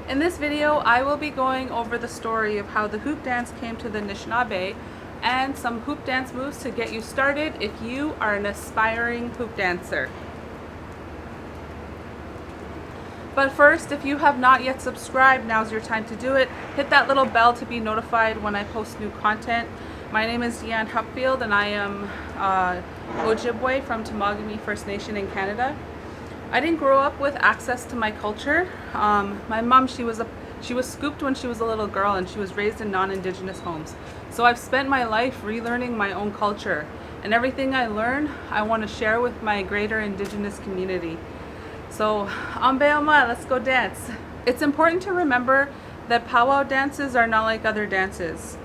In this video, I will be going over the story of how the hoop dance came to the Anishinaabe and some hoop dance moves to get you started if you are an aspiring hoop dancer. But first, if you have not yet subscribed, now's your time to do it. Hit that little bell to be notified when I post new content. My name is Deanne Hupfield and I am Ojibway from Miigwech First Nation in Canada. I didn't grow up with access to my culture. My mom, she was scooped when she was a little girl and she was raised in non-Indigenous homes. So I've spent my life relearning my own culture, and everything I learn, I want to share with my greater Indigenous community. So, Ambeoma, let's go dance. It's important to remember that powwow dances are not like other dances.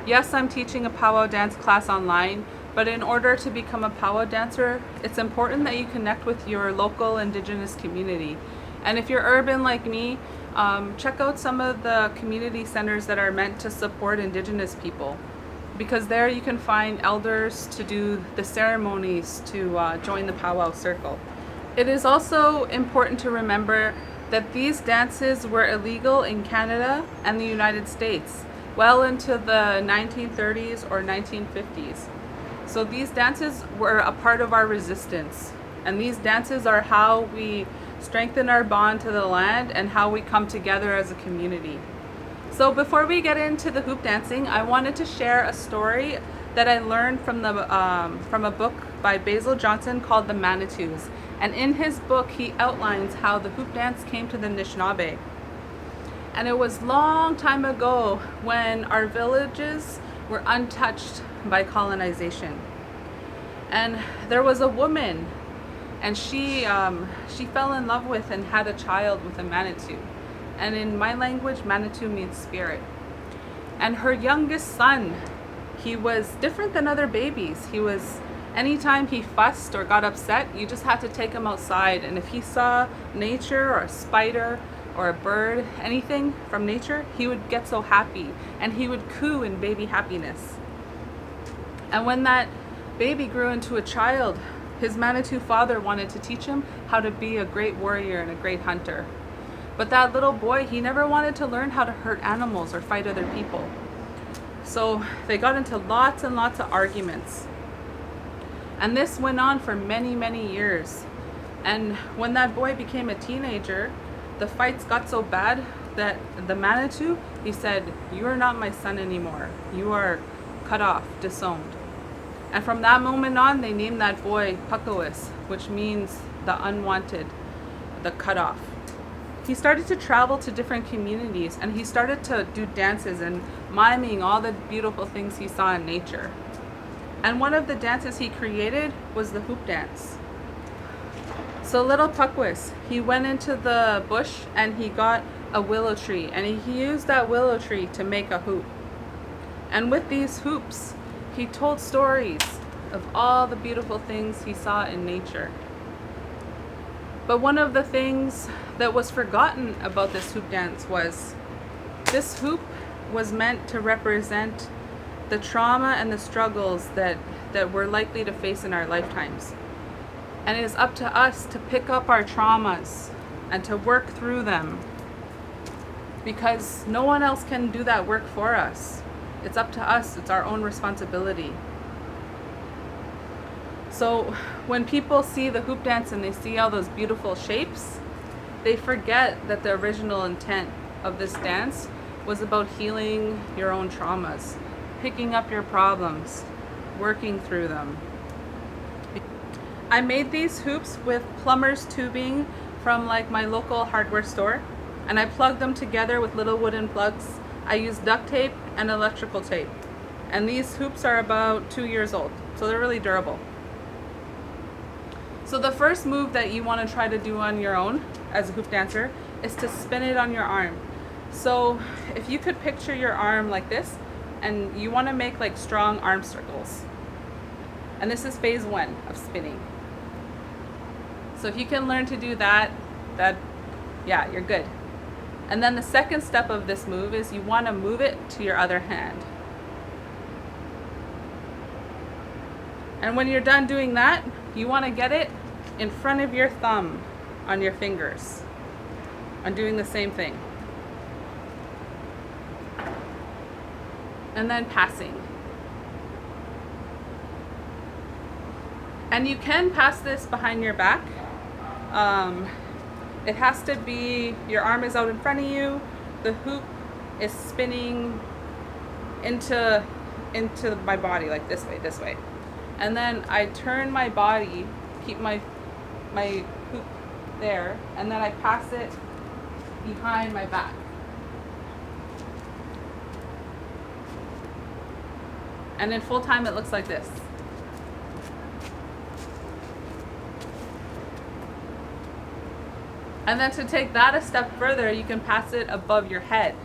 Yes, I'm teaching a powwow dance class online, but in order to become a powwow dancer, it's important that you connect with your local Indigenous community. And if you're urban like me, check out some of the community centers that are meant to support Indigenous people, because there you can find elders to do the ceremonies to join the powwow circle. It is also important to remember that these dances were illegal in Canada and the United States well into the 1930s or 1950s. So these dances were a part of our resistance, and these dances are how we strengthen our bond to the land and how we come together as a community. So before we get into the hoop dancing, I wanted to share a story that I learned from a book by Basil Johnston called the Manitous. And in his book, he outlines how the hoop dance came to the Anishinaabe. And it was long time ago when our villages were untouched by colonization. And there was a woman, and she fell in love with and had a child with a Manitou. And in my language, Manitou means spirit. And her youngest son, he was different than other babies. Anytime he fussed or got upset, you just had to take him outside, and if he saw nature or a spider or a bird, anything from nature, he would get so happy and he would coo in baby happiness. And when that baby grew into a child, his Manitou father wanted to teach him how to be a great warrior and a great hunter. But that little boy, he never wanted to learn how to hurt animals or fight other people. So they got into lots and lots of arguments. And this went on for many, many years. And when that boy became a teenager, the fights got so bad that the Manitou, he said, "You are not my son anymore. You are cut off, disowned." And from that moment on, they named that boy Puckawis, which means the unwanted, the cut off. He started to travel to different communities, and he started to do dances and miming all the beautiful things he saw in nature. And one of the dances he created was the hoop dance. So little Puckawis, he went into the bush and he got a willow tree, and he used that willow tree to make a hoop. And with these hoops, he told stories of all the beautiful things he saw in nature. But one of the things that was forgotten about this hoop dance was this hoop was meant to represent the trauma and the struggles that we're likely to face in our lifetimes. And it is up to us to pick up our traumas and to work through them, because no one else can do that work for us. It's up to us. It's our own responsibility. So when people see the hoop dance and they see all those beautiful shapes, they forget that the original intent of this dance was about healing your own traumas, picking up your problems, working through them. I made these hoops with plumber's tubing from my local hardware store, and I plugged them together with little wooden plugs. I used duct tape and electrical tape, and these hoops are about 2 years old, so they're really durable. So the first move that you want to try to do on your own as a hoop dancer is to spin it on your arm. So if you could picture your arm like this, and you want to make strong arm circles. And this is phase 1 of spinning. So if you can learn to do that, yeah, you're good. And then the second step of this move is you want to move it to your other hand. And when you're done doing that, you want to get it in front of your thumb on your fingers. I'm doing the same thing. and then passing. And you can pass this behind your back. It has to be, your arm is out in front of you, the hoop is spinning into my body, like this way. And then I turn my body, keep my hoop there, and then I pass it behind my back. And in full time it looks like this. And then to take that a step further, you can pass it above your head.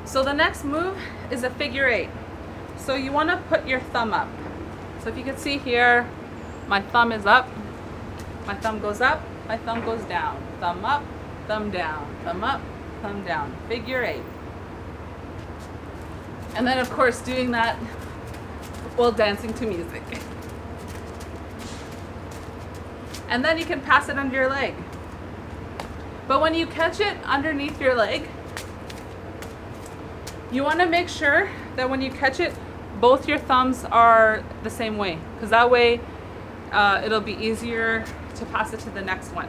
So the next move is a figure 8. So you want to put your thumb up. So if you can see here, my thumb is up, my thumb goes up, my thumb goes down, thumb up, thumb down, thumb up, thumb down, figure 8. And then of course doing that while dancing to music. And then you can pass it under your leg. But when you catch it underneath your leg, you want to make sure that when you catch it, both your thumbs are the same way, because that way it'll be easier to pass it to the next one.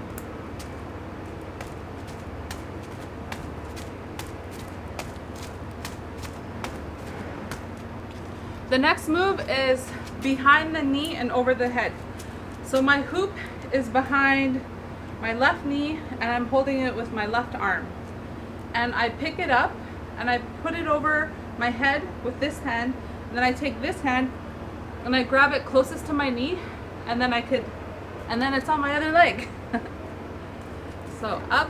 The next move is behind the knee and over the head. So my hoop is behind my left knee and I'm holding it with my left arm. And I pick it up and I put it over my head with this hand. And then I take this hand and I grab it closest to my knee, and then it's on my other leg. So up,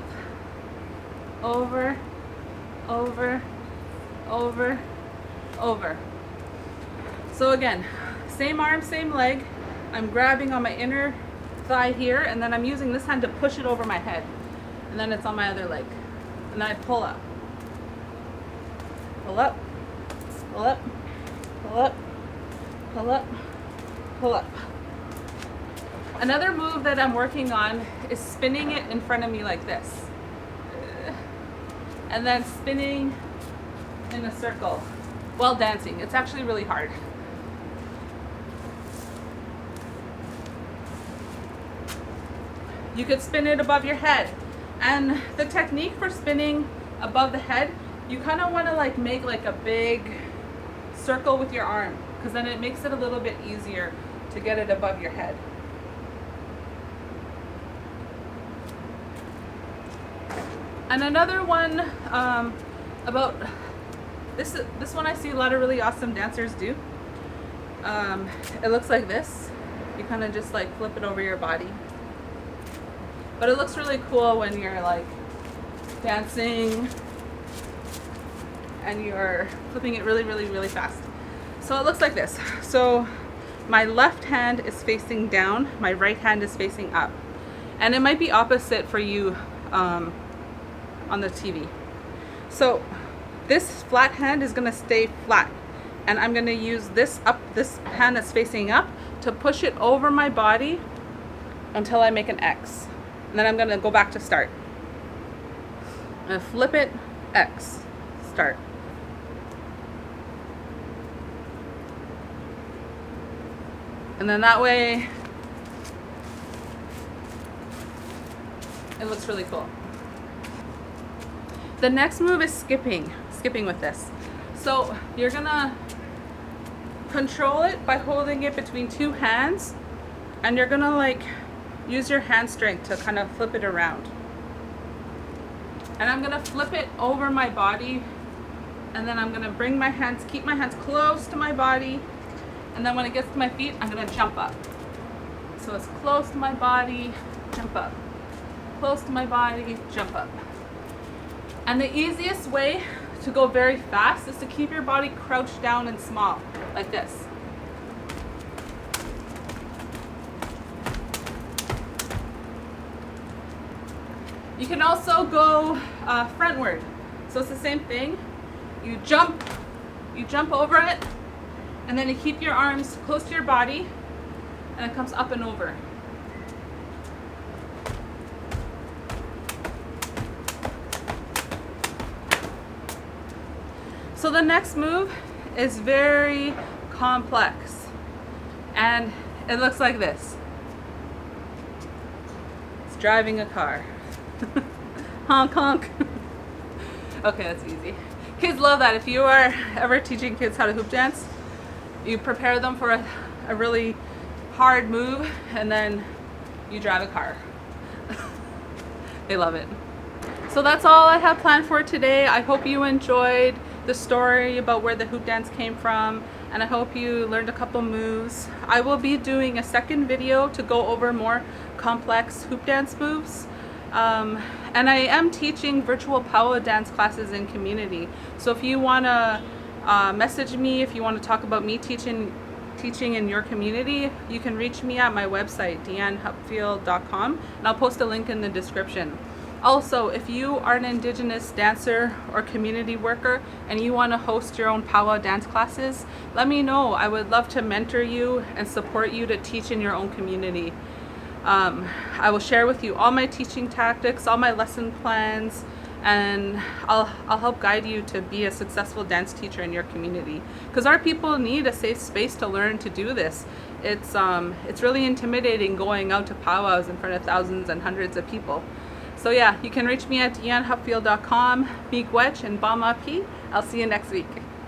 over, over, over, over. So again, same arm, same leg. I'm grabbing on my inner thigh here, and then I'm using this hand to push it over my head. And then it's on my other leg. And then I pull up. Pull up, pull up, pull up, pull up, pull up. Another move that I'm working on is spinning it in front of me like this. And then spinning in a circle while dancing. It's actually really hard. You could spin it above your head. And the technique for spinning above the head, you kind of want to like make like a big circle with your arm, because then it makes it a little bit easier to get it above your head. And another one about this one I see a lot of really awesome dancers do. It looks like this. You kind of just like flip it over your body. But it looks really cool when you're like dancing and you're flipping it really, really, really fast. So it looks like this. So my left hand is facing down, my right hand is facing up. And it might be opposite for you on the TV. So this flat hand is gonna stay flat. And I'm gonna use this hand that's facing up to push it over my body until I make an X. And then I'm gonna go back to start. I'm gonna flip it, X, start. And then that way, it looks really cool. The next move is skipping with this. So you're gonna control it by holding it between two hands, and you're gonna like use your hand strength to kind of flip it around. And I'm gonna flip it over my body, and then I'm gonna bring my hands, keep my hands close to my body, and then when it gets to my feet, I'm gonna jump up. So it's close to my body, jump up. Close to my body, jump up. And the easiest way to go very fast is to keep your body crouched down and small, like this. You can also go frontward. So it's the same thing. You jump over it, And then you keep your arms close to your body, and it comes up and over. So the next move is very complex, and it looks like this. It's driving a car. Honk honk. Okay, that's easy. Kids love that. If you are ever teaching kids how to hoop dance, you prepare them for a really hard move, and then you drive a car. They love it. So that's all I have planned for today. I hope you enjoyed the story about where the hoop dance came from, and I hope you learned a couple moves. I will be doing a second video to go over more complex hoop dance moves. And I am teaching virtual powwow dance classes in community. So if you want to message me, if you want to talk about me teaching in your community, you can reach me at my website, deannhupfield.com, and I'll post a link in the description. Also, if you are an Indigenous dancer or community worker and you want to host your own powwow dance classes, let me know. I would love to mentor you and support you to teach in your own community. I will share with you all my teaching tactics, all my lesson plans, and I'll help guide you to be a successful dance teacher in your community. Because our people need a safe space to learn to do this. It's really intimidating going out to powwows in front of thousands and hundreds of people. So yeah, you can reach me at deannhupfield.com, Miigwech, and Bama P. I'll see you next week.